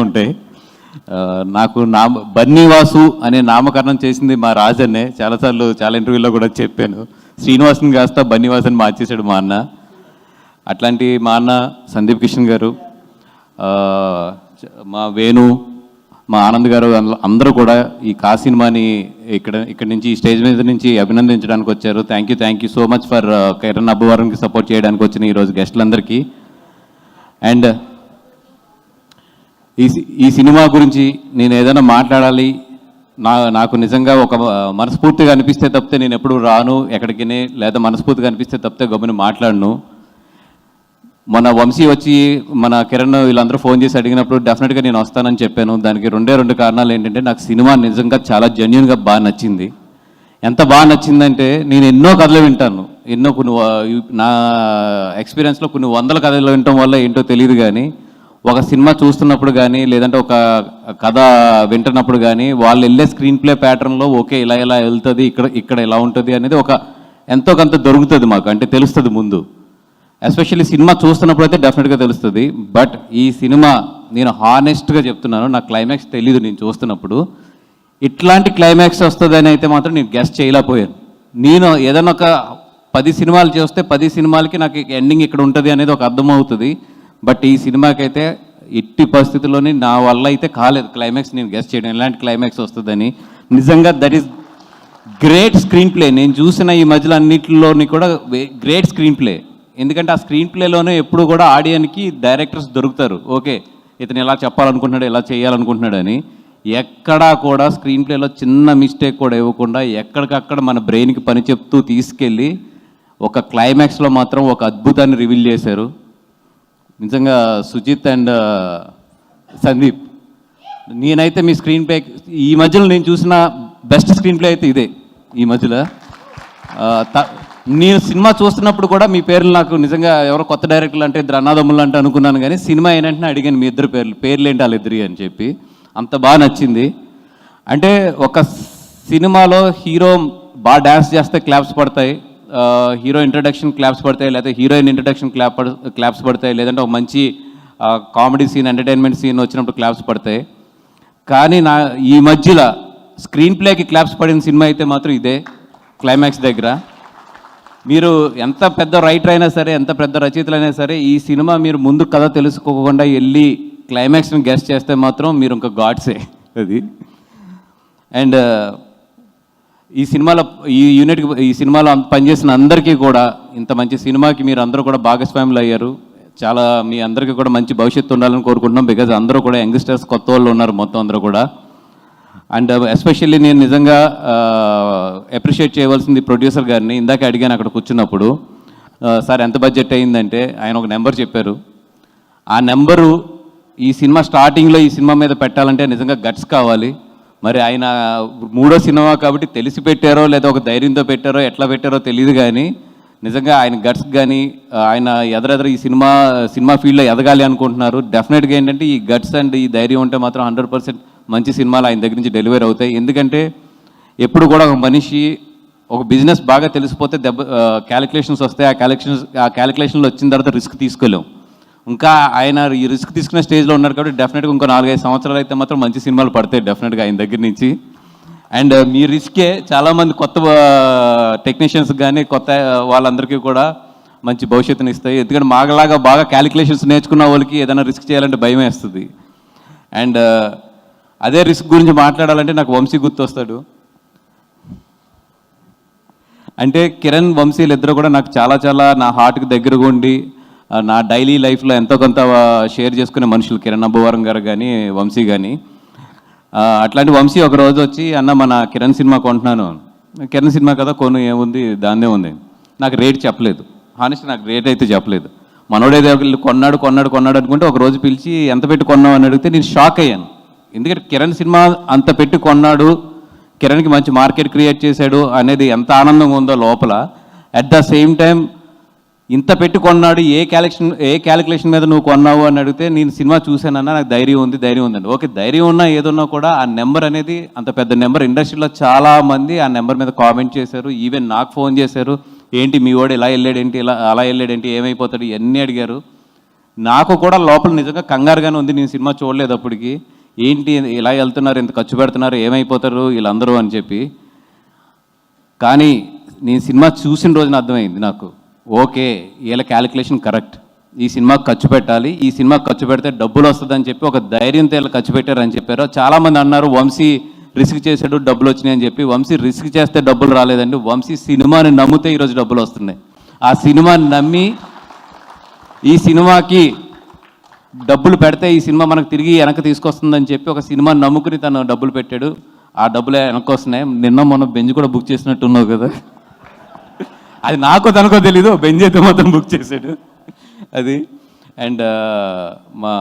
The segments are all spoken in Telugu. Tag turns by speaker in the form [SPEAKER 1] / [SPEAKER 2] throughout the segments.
[SPEAKER 1] ఉంటాయి. నాకు బన్నీవాసు అనే నామకరణం చేసింది మా రాజన్నే. చాలాసార్లు చాలా ఇంటర్వ్యూలో కూడా చెప్పాను. శ్రీనివాసన్ కాస్త బన్నీవాసన్ మార్చేశాడు మా అన్న. అట్లాంటి మా అన్న సందీప్ కిషన్ గారు, మా వేణు, మా ఆనంద్ గారు అందరూ కూడా ఈ సినిమాని ఇక్కడ నుంచి ఈ స్టేజ్ మీద నుంచి అభినందించడానికి వచ్చారు. Thank you so much for Kiran అబ్బవరంకి సపోర్ట్ చేయడానికి వచ్చిన ఈరోజు గెస్టులందరికీ. అండ్ ఈ సినిమా గురించి నేను ఏదైనా మాట్లాడాలి, నాకు నిజంగా ఒక మనస్ఫూర్తిగా అనిపిస్తే తప్పితే నేను ఎప్పుడు రాను ఎక్కడికి, లేదా మనస్ఫూర్తిగా అనిపిస్తే తప్పితే గమ్ముని మాట్లాడను. మన వంశీ వచ్చి మన కిరణ్ వీళ్ళందరూ ఫోన్ చేసి అడిగినప్పుడు డెఫినెట్గా నేను వస్తానని చెప్పాను. దానికి రెండు కారణాలు ఏంటంటే, నాకు సినిమా నిజంగా చాలా జెన్యూన్గా బాగా నచ్చింది. ఎంత బాగా నచ్చిందంటే, నేను ఎన్నో కథలు వింటాను, నా ఎక్స్పీరియన్స్లో కొన్ని వందల కథలు వినటం వల్ల ఏంటో తెలియదు, కానీ ఒక సినిమా చూస్తున్నప్పుడు కానీ లేదంటే ఒక కథ వింటున్నప్పుడు కానీ వాళ్ళు వెళ్ళే స్క్రీన్ ప్లే ప్యాటర్న్లో ఓకే ఇలా వెళ్తుంది, ఇక్కడ ఇలా ఉంటుంది అనేది ఒక ఎంతో కొంత దొరుకుతుంది మాకు, అంటే తెలుస్తుంది ముందు. ఎస్పెషల్లీ సినిమా చూస్తున్నప్పుడు అయితే డెఫినెట్గా తెలుస్తుంది. బట్ ఈ సినిమా నేను హానెస్ట్గా చెప్తున్నాను, నాకు క్లైమాక్స్ తెలీదు నేను చూస్తున్నప్పుడు. ఇట్లాంటి క్లైమాక్స్ వస్తుందని అయితే మాత్రం నేను గెస్ట్ చేయలేకపోయాను. నేను ఏదైనా ఒక 10 సినిమాలు చూస్తే 10 సినిమాలకి నాకు ఎండింగ్ ఇక్కడ ఉంటుంది అనేది ఒక అర్థమవుతుంది. బట్ ఈ సినిమాకైతే ఎట్టి పరిస్థితుల్లోని నా వల్ల అయితే కాలేదు క్లైమాక్స్ నేను గెస్ట్ చేయడం, ఎలాంటి క్లైమాక్స్ వస్తుందని. నిజంగా that is great screen play. నేను చూసిన ఈ మధ్యలో అన్నింటిలోని కూడా గ్రేట్ స్క్రీన్ ప్లే. ఎందుకంటే ఆ స్క్రీన్ ప్లేలోనే ఎప్పుడు కూడా ఆడియన్కి డైరెక్టర్స్ దొరుకుతారు, ఓకే ఇతను ఎలా చెప్పాలనుకుంటున్నాడు, ఎలా చేయాలనుకుంటున్నాడు అని. ఎక్కడా కూడా స్క్రీన్ ప్లేలో చిన్న మిస్టేక్ కూడా ఇవ్వకుండా ఎక్కడికక్కడ మన బ్రెయిన్కి పని చెప్తూ తీసుకెళ్ళి ఒక క్లైమాక్స్లో మాత్రం ఒక అద్భుతాన్ని రివీల్ చేశారు. నిజంగా సుజిత్ అండ్ సందీప్, నేనైతే మీ స్క్రీన్ ప్లే ఈ మధ్యలో నేను చూసిన బెస్ట్ స్క్రీన్ ప్లే అయితే ఇదే. ఈ మధ్యలో నేను సినిమా చూస్తున్నప్పుడు కూడా మీ పేర్లు నాకు నిజంగా ఎవరో కొత్త డైరెక్టర్లు అంటే ఇద్దరు అన్నదమ్ములు అంటే అనుకున్నాను, కానీ సినిమా ఏంటంటే అడిగాను మీ ఇద్దరు పేర్లు ఏంటి వాళ్ళిద్దరి అని చెప్పి. అంత బాగా నచ్చింది. అంటే ఒక సినిమాలో హీరో బాగా డ్యాన్స్ చేస్తే క్లాప్స్ పడతాయి, హీరో ఇంట్రడక్షన్ క్లాప్స్ పడతాయి, లేదా హీరోయిన్ ఇంట్రడక్షన్ క్లాప్స్ పడతాయి, లేదంటే ఒక మంచి కామెడీ సీన్ ఎంటర్టైన్మెంట్ సీన్ వచ్చినప్పుడు క్లాప్స్ పడతాయి. కానీ ఈ మధ్యలో స్క్రీన్ ప్లేకి క్లాప్స్ పడిన సినిమా అయితే మాత్రం ఇదే. క్లైమాక్స్ దగ్గర మీరు ఎంత పెద్ద రైటర్ అయినా సరే, ఎంత పెద్ద రచయితలైనా సరే, ఈ సినిమా మీరు ముందు కథ తెలుసుకోకుండా వెళ్ళి క్లైమాక్స్ని గెస్ట్ చేస్తే మాత్రం మీరు ఇంకా గాడ్సే అది. అండ్ ఈ సినిమాలో పనిచేసిన అందరికీ కూడా, ఇంత మంచి సినిమాకి మీరు అందరూ కూడా భాగస్వాములు అయ్యారు. చాలా మీ అందరికీ కూడా మంచి భవిష్యత్తు ఉండాలని కోరుకుంటున్నాం. బికాజ్ అందరూ కూడా యంగ్స్టర్స్, కొత్త వాళ్ళు ఉన్నారు మొత్తం అందరూ కూడా. అండ్ ఎస్పెషల్లీ నేను నిజంగా అప్రిషియేట్ చేయవలసింది ప్రొడ్యూసర్ గారిని. ఇందాక అడిగాను అక్కడ కూర్చున్నప్పుడు, సార్ ఎంత బడ్జెట్ అయిందంటే ఆయన ఒక నెంబర్ చెప్పారు. ఆ నెంబరు ఈ సినిమా స్టార్టింగ్లో ఈ సినిమా మీద పెట్టాలంటే నిజంగా గట్స్ కావాలి. మరి ఆయన 3వ సినిమా కాబట్టి తెలిసి పెట్టారో లేదా ఒక ధైర్యంతో పెట్టారో ఎట్లా పెట్టారో తెలియదు, కానీ నిజంగా ఆయన గట్స్ కానీ ఆయన ఎదరెదర ఈ సినిమా ఫీల్డ్లో ఎదగాలి అనుకుంటున్నారు. డెఫినెట్గా ఏంటంటే ఈ గట్స్ అండ్ ఈ ధైర్యం ఉంటే మాత్రం 100% మంచి సినిమాలు ఆయన దగ్గర నుంచి డెలివరీ అవుతాయి. ఎందుకంటే ఎప్పుడు కూడా ఒక మనిషి ఒక బిజినెస్ బాగా తెలిసిపోతే క్యాలిక్యులేషన్స్ వస్తాయి. ఆ క్యాలిక్యులేషన్లో వచ్చిన తర్వాత రిస్క్ తీసుకోలేం. ఇంకా ఆయన ఈ రిస్క్ తీసుకునే స్టేజ్లో ఉన్నారు కాబట్టి డెఫినెట్గా ఇంకో 4-5 సంవత్సరాలు అయితే మాత్రం మంచి సినిమాలు పడతాయి డెఫినెట్గా ఆయన దగ్గర నుంచి. అండ్ మీ రిస్కే చాలామంది కొత్త టెక్నీషియన్స్ కానీ కొత్త వాళ్ళందరికీ కూడా మంచి భవిష్యత్తుని ఇస్తాయి. ఎందుకంటే మాగలాగా బాగా క్యాలిక్యులేషన్స్ నేర్చుకున్న వాళ్ళకి ఏదైనా రిస్క్ చేయాలంటే భయం వేస్తుంది. అండ్ అదే రిస్క్ గురించి మాట్లాడాలంటే నాకు వంశీ గుర్తొస్తాడు. అంటే కిరణ్, వంశీలు ఇద్దరు కూడా నాకు చాలా నా హార్ట్కి దగ్గరగా ఉండి నా డైలీ లైఫ్లో ఎంతో కొంత షేర్ చేసుకునే మనుషులు కిరణ్ అబ్బవరం గారు కానీ వంశీ కానీ. అట్లాంటి వంశీ ఒక రోజు వచ్చి, అన్న మన కిరణ్ సినిమా కొంటున్నాను. కిరణ్ సినిమా కదా కొను, ఏముంది దాన్నే ఉంది. నాకు రేట్ చెప్పలేదు, హానెస్ట్ నాకు రేట్ అయితే చెప్పలేదు. మనోడేదో కొన్నాడు అనుకుంటే ఒక రోజు పిలిచి ఎంత పెట్టి కొన్నావు అని అడిగితే నేను షాక్ అయ్యాను. ఎందుకంటే కిరణ్ సినిమా అంత పెట్టి కొన్నాడు, కిరణ్కి మంచి మార్కెట్ క్రియేట్ చేశాడు అనేది ఎంత ఆనందంగా ఉందో లోపల. అట్ ద సేమ్ టైం ఇంత పెట్టి కొన్నాడు, ఏ క్యాలిక్యులేషన్ మీద నువ్వు కొన్నావు అని అడిగితే నేను సినిమా చూశానన్నా నాకు ధైర్యం ఉందండి. ఓకే, ధైర్యం ఉన్నా ఏదున్నా కూడా ఆ నెంబర్ అనేది అంత పెద్ద నెంబర్. ఇండస్ట్రీలో చాలామంది ఆ నెంబర్ మీద కామెంట్ చేశారు, ఈవెన్ నాకు ఫోన్ చేశారు, ఏంటి మీ వాడు ఇలా వెళ్ళాడేంటి, అలా వెళ్ళాడేంటి, ఏమైపోతాడు, ఇవన్నీ అడిగారు. నాకు కూడా లోపల నిజంగా కంగారుగానే ఉంది. నేను సినిమా చూడలేదు అప్పటికి. ఏంటి ఇలా వెళ్తున్నారు, ఇంత ఖర్చు పెడుతున్నారు, ఏమైపోతారు వీళ్ళందరూ అని చెప్పి. కానీ నేను సినిమా చూసిన రోజున అర్థమైంది నాకు, ఓకే వీళ్ళ క్యాలిక్యులేషన్ కరెక్ట్, ఈ సినిమాకి ఖర్చు పెట్టాలి, ఈ సినిమాకి ఖర్చు పెడితే డబ్బులు వస్తుందని చెప్పి ఒక ధైర్యంతో వీళ్ళు ఖర్చు పెట్టారని చెప్పారు. చాలామంది అన్నారు వంశీ రిస్క్ చేసాడు డబ్బులు వచ్చినాయి అని చెప్పి. వంశీ రిస్క్ చేస్తే డబ్బులు రాలేదండి. వంశీ సినిమాని నమ్మితే ఈరోజు డబ్బులు వస్తున్నాయి. ఆ సినిమాని నమ్మి ఈ సినిమాకి డబ్బులు పెడితే ఈ సినిమా మనకు తిరిగి వెనక్కి తీసుకొస్తుందని చెప్పి ఒక సినిమాని నమ్ముకుని తను డబ్బులు పెట్టాడు. ఆ డబ్బులే వెనక్కి వస్తున్నాయి. నిన్న మొన్న బెంజ్ కూడా బుక్ చేసినట్టు ఉన్నావు కదా, అది నాకు తనకో తెలీదు, బెంజ్ అయితే మాత్రం బుక్ చేశాడు అది. అండ్ మా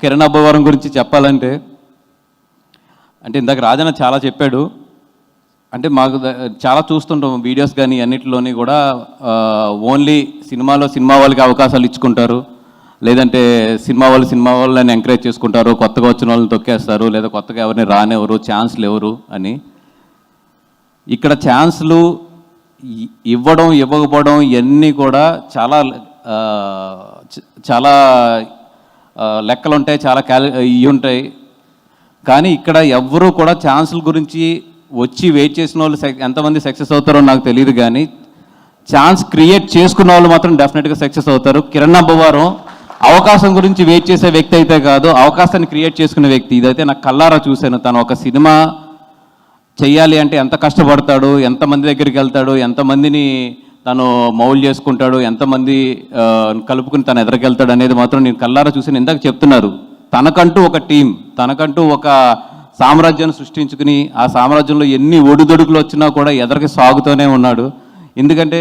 [SPEAKER 1] కిరణ్ అబ్బవరం గురించి చెప్పాలంటే, అంటే ఇందాక రాజన్న చాలా చెప్పాడు. అంటే మాకు చాలా చూస్తుంటాం వీడియోస్ కానీ అన్నిటిలోని కూడా, ఓన్లీ సినిమా వాళ్ళకి అవకాశాలు ఇచ్చుకుంటారు, లేదంటే సినిమా వాళ్ళని ఎంకరేజ్ చేసుకుంటారు, కొత్తగా వచ్చిన వాళ్ళని తొక్కేస్తారు, లేదా కొత్తగా ఎవరిని రానివ్వరు, ఛాన్స్లు ఎవరు అని. ఇక్కడ ఛాన్స్లు ఇవ్వడం ఇవ్వకపోవడం ఇవన్నీ కూడా చాలా చాలా లెక్కలు ఉంటాయి, చాలా ఇవి ఉంటాయి. కానీ ఇక్కడ ఎవ్వరూ కూడా ఛాన్సుల గురించి వచ్చి వెయిట్ చేసిన వాళ్ళు ఎంతమంది సక్సెస్ అవుతారో నాకు తెలియదు, కానీ ఛాన్స్ క్రియేట్ చేసుకున్న వాళ్ళు మాత్రం డెఫినెట్గా సక్సెస్ అవుతారు. కిరణ్ అబ్బవరం అవకాశం గురించి వెయిట్ చేసే వ్యక్తి అయితే కాదు, అవకాశాన్ని క్రియేట్ చేసుకునే వ్యక్తి. ఇదైతే నాకు కళ్ళారా చూశాను. తను ఒక సినిమా చెయ్యాలి అంటే ఎంత కష్టపడతాడు, ఎంతమంది దగ్గరికి వెళ్తాడు, ఎంతమందిని తను మౌల్ చేసుకుంటాడు, ఎంతమంది కలుపుకుని తను ఎదరికెళ్తాడు అనేది మాత్రం నేను కళ్ళారా చూసాను. ఇందాక చెప్తున్నారు, తనకంటూ ఒక టీం, తనకంటూ ఒక సామ్రాజ్యాన్ని సృష్టించుకుని ఆ సామ్రాజ్యంలో ఎన్ని ఒడిదొడుకులు వచ్చినా కూడా ఎదరికి సాగుతూనే ఉన్నాడు. ఎందుకంటే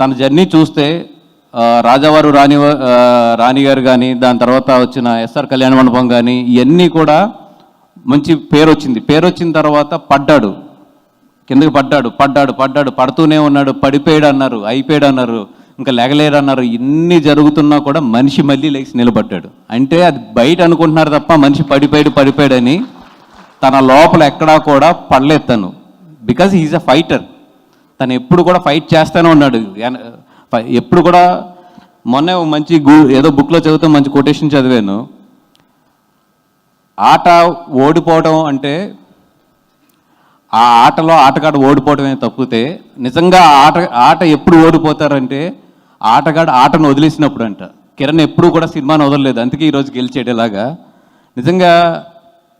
[SPEAKER 1] తన జర్నీ చూస్తే రాజావారు రాణి గారు కానీ, దాని తర్వాత వచ్చిన ఎస్ఆర్ కళ్యాణ మండపం కానీ, ఇవన్నీ కూడా మంచి పేరు వచ్చింది. పేరు వచ్చిన తర్వాత పడ్డాడు, కిందకి పడ్డాడు, పడుతూనే ఉన్నాడు. పడిపోయాడు అన్నారు, అయిపోయాడు అన్నారు, ఇంకా లెగలేడు అన్నారు. ఇన్ని జరుగుతున్నా కూడా మనిషి మళ్ళీ లేచి నిలబడ్డాడు. అంటే అది బయట అనుకుంటున్నారు తప్ప మనిషి పడిపోయాడని తన లోపల ఎక్కడా కూడా పడలేదు తను. Because he is a fighter. తను ఎప్పుడు కూడా ఫైట్ చేస్తూనే ఉన్నాడు. ఎప్పుడు కూడా మొన్న మంచి ఏదో బుక్లో చదివితే మంచి కొటేషన్ చదివాను. ఆట ఓడిపోవడం అంటే ఆ ఆటలో ఆటగాడు ఓడిపోవడమే తప్పితే, నిజంగా ఆట ఎప్పుడు ఓడిపోతారంటే ఆటగాడు ఆటను వదిలేసినప్పుడు అంట. కిరణ్ ఎప్పుడు కూడా సినిమాను వదలలేదు, అందుకే ఈరోజు గెలిచేటలాగా. నిజంగా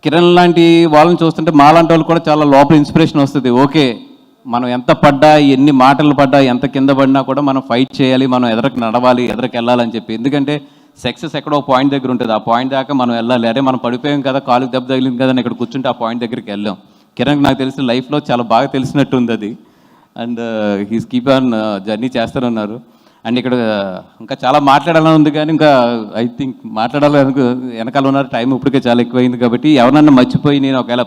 [SPEAKER 1] కిరణ్ లాంటి వాళ్ళని చూస్తుంటే మాలాంటి వాళ్ళు కూడా చాలా లోపల ఇన్స్పిరేషన్ వస్తుంది. ఓకే, మనం ఎంత పడ్డా, ఎన్ని మాటలు పడ్డా, ఎంత కింద పడినా కూడా మనం ఫైట్ చేయాలి, మనం ఎదరికి నడవాలి, ఎదరికి వెళ్ళాలని చెప్పి. ఎందుకంటే సక్సెస్ ఎక్కడో పాయింట్ దగ్గర ఉంటుంది, ఆ పాయింట్ దాకా మనం వెళ్ళాలి. అరే మనం పడిపోయాం కదా, కాలుకి దెబ్బ తగిలింది కదా అని ఇక్కడ కూర్చుంటే ఆ పాయింట్ దగ్గరికి వెళ్ళాం. కిరణ్ నాకు తెలిసిన లైఫ్లో చాలా బాగా తెలిసినట్టుంది అది. And he's keep on journey చేస్తారన్నారు. అండ్ ఇక్కడ ఇంకా చాలా మాట్లాడాలని ఉంది, కానీ ఇంకా ఐ థింక్ వెనకాల ఉన్నారు. టైం ఇప్పటికే చాలా ఎక్కువైంది కాబట్టి ఎవరన్నా మర్చిపోయి నేను ఒకవేళ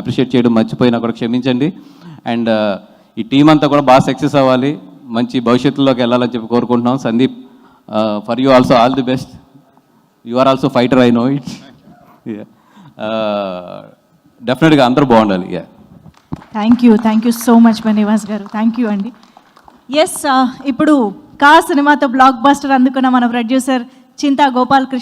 [SPEAKER 1] అప్రిషియేట్ చేయడం మర్చిపోయినా కూడా క్షమించండి. అండ్ ఈ టీం అంతా కూడా బాగా సక్సెస్ అవ్వాలి, మంచి భవిష్యత్తులోకి వెళ్ళాలని చెప్పి కోరుకుంటున్నాం. Sandeep, for you also all the best. You are also fighter, I know it. డెఫినెట్గా అందరూ బాగుండాలి.
[SPEAKER 2] Thank you so much Banivas garu, thank you అండి. ఎస్, ఇప్పుడు కా సినిమాతో బ్లాక్ బస్టర్ అందుకున్న మన ప్రొడ్యూసర్ చింతా గోపాల్ కృష్ణ